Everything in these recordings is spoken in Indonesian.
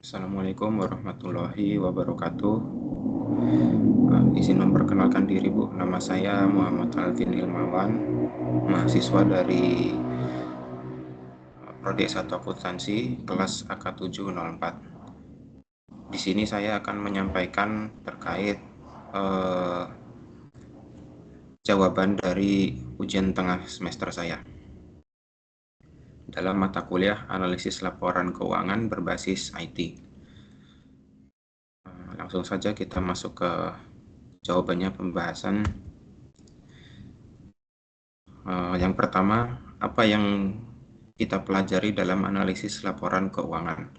Assalamualaikum warahmatullahi wabarakatuh. Izin memperkenalkan diri, Bu. Nama saya Muhammad Alvin Ilmawan, mahasiswa dari Prodi S1 Akuntansi kelas AK704. Di sini saya akan menyampaikan terkait eh, jawaban dari ujian tengah semester saya dalam mata kuliah analisis laporan keuangan berbasis IT. Langsung saja kita masuk ke jawabannya pembahasan. Yang pertama, apa yang kita pelajari dalam analisis laporan keuangan?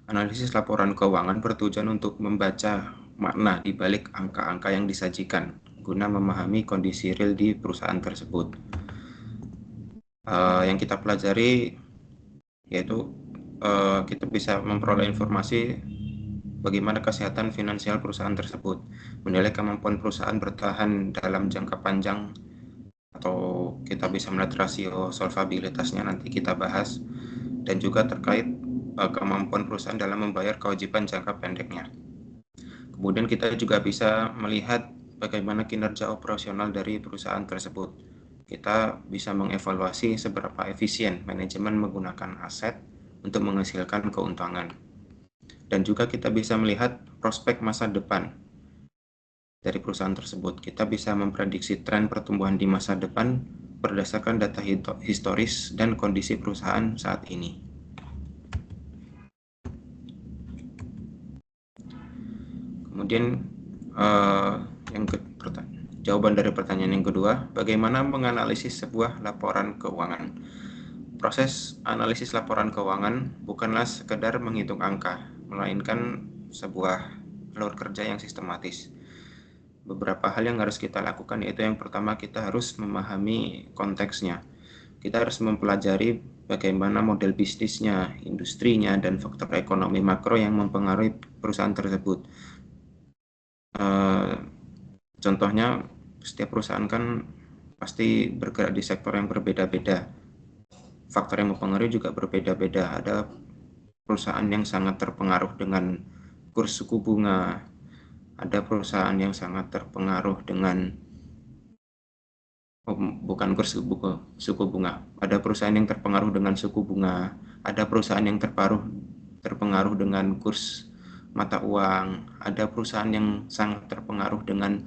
Analisis laporan keuangan bertujuan untuk membaca makna di balik angka-angka yang disajikan guna memahami kondisi real di perusahaan tersebut. Yang kita pelajari yaitu kita bisa memperoleh informasi bagaimana kesehatan finansial perusahaan tersebut, menilai kemampuan perusahaan bertahan dalam jangka panjang, atau kita bisa melihat rasio solvabilitasnya, nanti kita bahas, dan juga terkait kemampuan perusahaan dalam membayar kewajiban jangka pendeknya. Kemudian kita juga bisa melihat bagaimana kinerja operasional dari perusahaan tersebut. Kita bisa mengevaluasi seberapa efisien manajemen menggunakan aset untuk menghasilkan keuntungan. Dan juga kita bisa melihat prospek masa depan dari perusahaan tersebut. Kita bisa memprediksi tren pertumbuhan di masa depan berdasarkan data historis dan kondisi perusahaan saat ini. Kemudian jawaban dari pertanyaan yang kedua, bagaimana menganalisis sebuah laporan keuangan? Proses analisis laporan keuangan bukanlah sekedar menghitung angka, melainkan sebuah alur kerja yang sistematis. Beberapa hal yang harus kita lakukan, yaitu yang pertama, kita harus memahami konteksnya. Kita harus mempelajari bagaimana model bisnisnya, industrinya, dan faktor ekonomi makro yang mempengaruhi perusahaan tersebut. Contohnya, setiap perusahaan kan pasti bergerak di sektor yang berbeda-beda. Faktor yang mempengaruhi juga berbeda-beda. Ada perusahaan yang sangat terpengaruh dengan kurs suku bunga, ada perusahaan yang sangat terpengaruh dengan bukan kurs suku bunga, ada perusahaan yang terpengaruh dengan suku bunga, ada perusahaan yang terpengaruh dengan kurs mata uang, ada perusahaan yang sangat terpengaruh dengan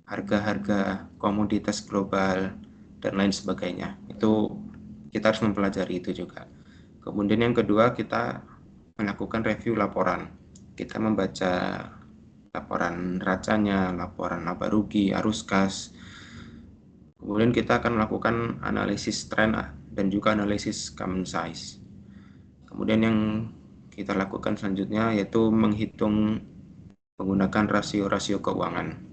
harga-harga komoditas global, dan lain sebagainya. Itu kita harus mempelajari itu juga. Kemudian yang kedua, kita melakukan review laporan. Kita membaca laporan neracanya, laporan laba rugi, arus kas. Kemudian kita akan melakukan analisis tren dan juga analisis common size. Kemudian yang kita lakukan selanjutnya yaitu menghitung menggunakan rasio-rasio keuangan.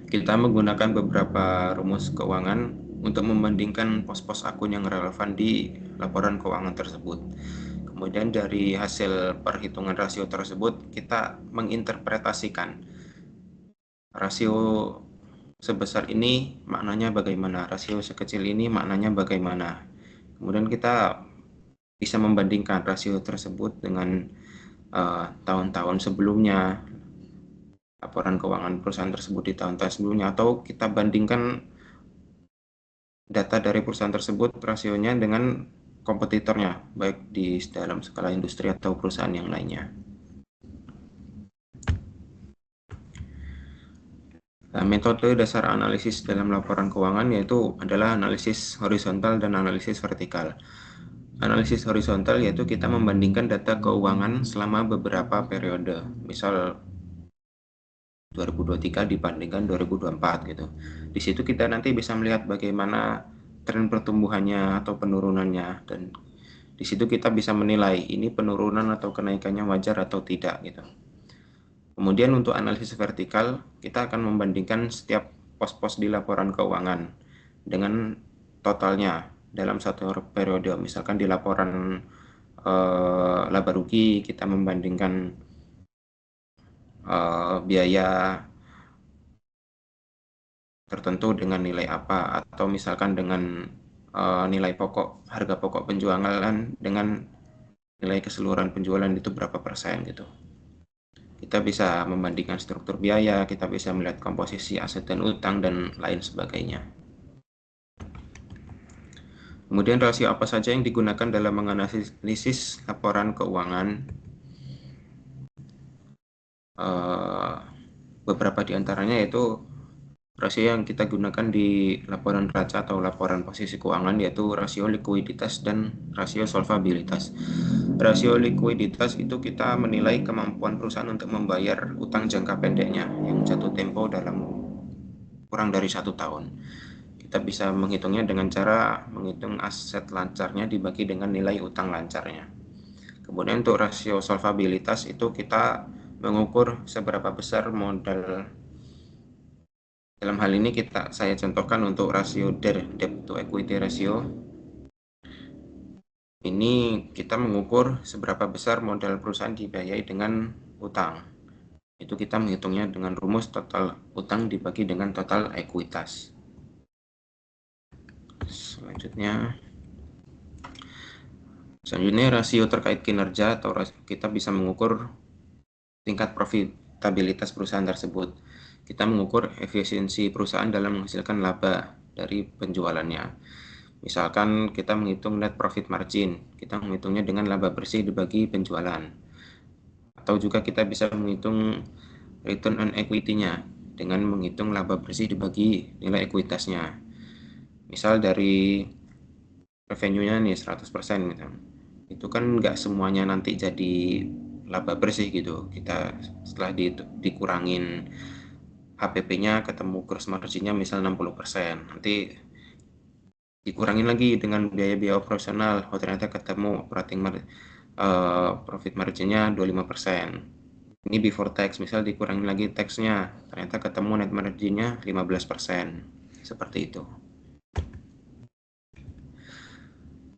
Kita menggunakan beberapa rumus keuangan untuk membandingkan pos-pos akun yang relevan di laporan keuangan tersebut. Kemudian dari hasil perhitungan rasio tersebut, kita menginterpretasikan rasio sebesar ini maknanya bagaimana, rasio sekecil ini maknanya bagaimana. Kemudian kita bisa membandingkan rasio tersebut dengan tahun-tahun sebelumnya, laporan keuangan perusahaan tersebut di tahun-tahun sebelumnya, atau kita bandingkan data dari perusahaan tersebut rasionya dengan kompetitornya, baik di dalam skala industri atau perusahaan yang lainnya. Metode dasar analisis dalam laporan keuangan yaitu adalah analisis horizontal dan analisis vertikal. Analisis horizontal yaitu kita membandingkan data keuangan selama beberapa periode, misal 2023 dibandingkan 2024 gitu. Di situ kita nanti bisa melihat bagaimana tren pertumbuhannya atau penurunannya, dan di situ kita bisa menilai ini penurunan atau kenaikannya wajar atau tidak gitu. Kemudian untuk analisis vertikal, kita akan membandingkan setiap pos-pos di laporan keuangan dengan totalnya dalam satu periode. Misalkan di laporan laba rugi, kita membandingkan biaya tertentu dengan nilai apa, atau misalkan dengan nilai pokok, harga pokok penjualan dengan nilai keseluruhan penjualan itu berapa persen gitu. Kita bisa membandingkan struktur biaya, kita bisa melihat komposisi aset dan utang, dan lain sebagainya. Kemudian rasio apa saja yang digunakan dalam menganalisis laporan keuangan? Beberapa di antaranya yaitu rasio yang kita gunakan di laporan neraca atau laporan posisi keuangan, yaitu rasio likuiditas dan rasio solvabilitas. Rasio likuiditas itu kita menilai kemampuan perusahaan untuk membayar utang jangka pendeknya yang jatuh tempo dalam kurang dari 1 tahun. Kita bisa menghitungnya dengan cara menghitung aset lancarnya dibagi dengan nilai utang lancarnya. Kemudian untuk rasio solvabilitas itu kita mengukur seberapa besar modal. Dalam hal ini saya contohkan untuk rasio debt to equity ratio. Ini kita mengukur seberapa besar modal perusahaan dibiayai dengan utang. Itu kita menghitungnya dengan rumus total utang dibagi dengan total ekuitas. Selanjutnya rasio terkait kinerja, atau kita bisa mengukur tingkat profitabilitas perusahaan tersebut. Kita mengukur efisiensi perusahaan dalam menghasilkan laba dari penjualannya. Misalkan kita menghitung net profit margin, kita menghitungnya dengan laba bersih dibagi penjualan. Atau juga kita bisa menghitung return on equity-nya dengan menghitung laba bersih dibagi nilai ekuitasnya. Misal dari revenue-nya nih 100% gitu. Itu kan nggak semuanya nanti jadi laba bersih gitu. Kita setelah dikurangin HPP-nya ketemu gross margin-nya misal 60%. Nanti dikurangin lagi dengan biaya-biaya operasional. Oh, ternyata ketemu profit margin-nya 25%. Ini before tax, misal dikurangin lagi tax-nya. Ternyata ketemu net margin-nya 15%. Seperti itu.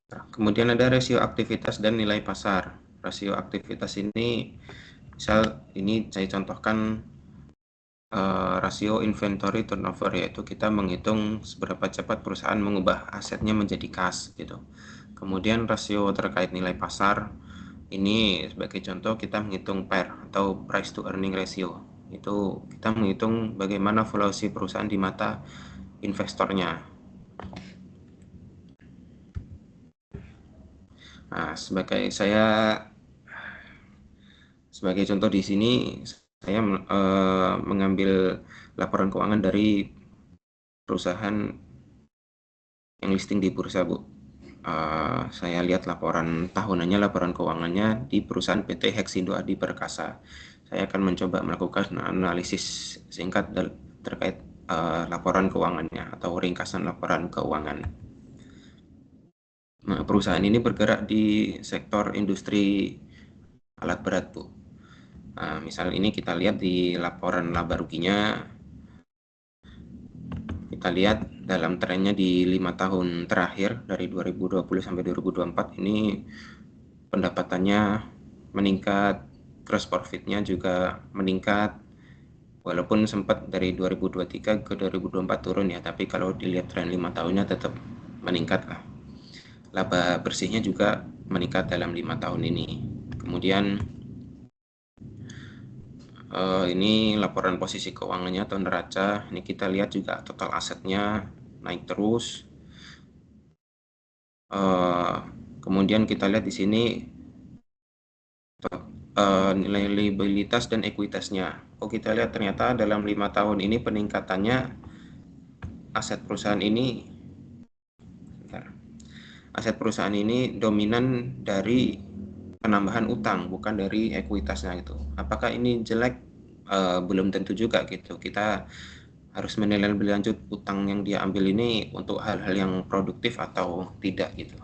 Kemudian ada rasio aktivitas dan nilai pasar. Rasio aktivitas ini, misal ini saya contohkan rasio inventory turnover, yaitu kita menghitung seberapa cepat perusahaan mengubah asetnya menjadi kas gitu. Kemudian rasio terkait nilai pasar, ini sebagai contoh kita menghitung PER atau price to earning ratio. Itu kita menghitung bagaimana valuasi perusahaan di mata investornya. Nah, sebagai contoh di sini saya mengambil laporan keuangan dari perusahaan yang listing di bursa, Bu. Saya lihat laporan tahunannya, laporan keuangannya di perusahaan PT Hexindo Adi Perkasa. Saya akan mencoba melakukan analisis singkat terkait laporan keuangannya atau ringkasan laporan keuangan. Nah, perusahaan ini bergerak di sektor industri alat berat, Bu. Nah, misal ini kita lihat di laporan laba ruginya, kita lihat dalam trennya di 5 tahun terakhir dari 2020 sampai 2024 ini pendapatannya meningkat, gross profitnya juga meningkat, walaupun sempat dari 2023 ke 2024 turun ya, tapi kalau dilihat tren 5 tahunnya tetap meningkat lah. Laba bersihnya juga meningkat dalam 5 tahun ini. Kemudian ini laporan posisi keuangannya atau neraca. Ini kita lihat juga total asetnya naik terus. Kemudian kita lihat di sini nilai liabilitas dan ekuitasnya. Oh, kita lihat ternyata dalam 5 tahun ini peningkatannya aset perusahaan ini dominan dari penambahan utang, bukan dari ekuitasnya gitu. Apakah ini jelek? Belum tentu juga gitu. Kita harus menilai lebih lanjut utang yang dia ambil ini untuk hal-hal yang produktif atau tidak gitu.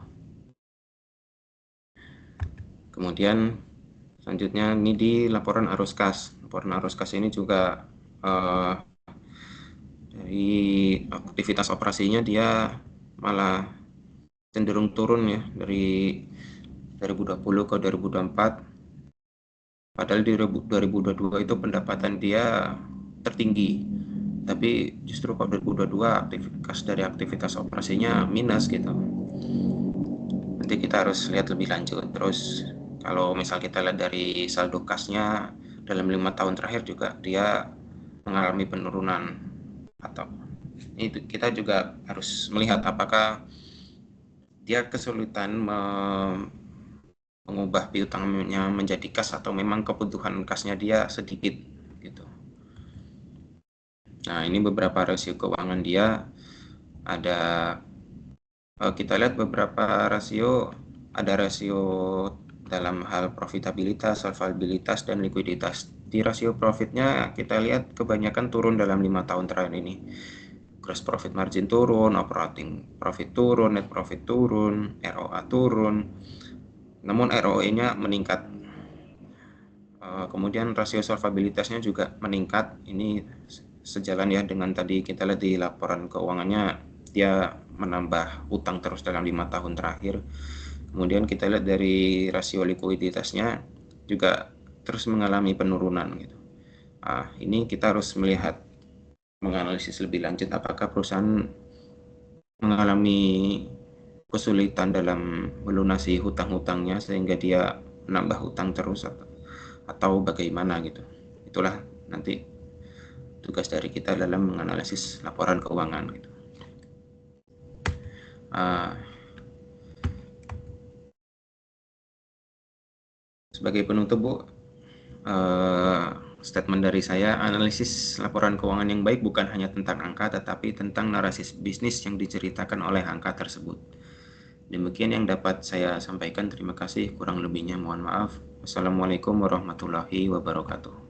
Kemudian selanjutnya ini di laporan arus kas. Laporan arus kas ini juga dari aktivitas operasinya dia malah cenderung turun ya dari 2020 ke 2024. Padahal di 2022 itu pendapatan dia tertinggi, tapi justru pada 2022 aktivitas operasinya minus gitu. Nanti kita harus lihat lebih lanjut. Terus Kalau misal kita lihat dari saldo kasnya dalam 5 tahun terakhir juga dia mengalami penurunan, atau itu kita juga harus melihat apakah dia kesulitan mengubah piutangnya menjadi kas atau memang kebutuhan kasnya dia sedikit gitu. Nah, ini beberapa rasio keuangan dia. Ada kita lihat beberapa rasio, ada rasio dalam hal profitabilitas, solvabilitas, dan likuiditas. Di rasio profitnya kita lihat kebanyakan turun dalam 5 tahun terakhir ini. Gross profit margin turun, operating profit turun, net profit turun, ROA turun, namun ROE-nya meningkat. Kemudian rasio solvabilitasnya juga meningkat. Ini sejalan ya dengan tadi kita lihat di laporan keuangannya, dia menambah utang terus dalam 5 tahun terakhir. Kemudian kita lihat dari rasio likuiditasnya juga terus mengalami penurunan gitu. Ini kita harus melihat, menganalisis lebih lanjut apakah perusahaan mengalami kesulitan dalam melunasi hutang-hutangnya sehingga dia menambah hutang terus, atau bagaimana gitu. Itulah nanti tugas dari kita dalam menganalisis laporan keuangan gitu. Sebagai penutup, Bu, statement dari saya, analisis laporan keuangan yang baik bukan hanya tentang angka, tetapi tentang narasi bisnis yang diceritakan oleh angka tersebut. Demikian yang dapat saya sampaikan. Terima kasih. Kurang lebihnya mohon maaf. Wassalamualaikum warahmatullahi wabarakatuh.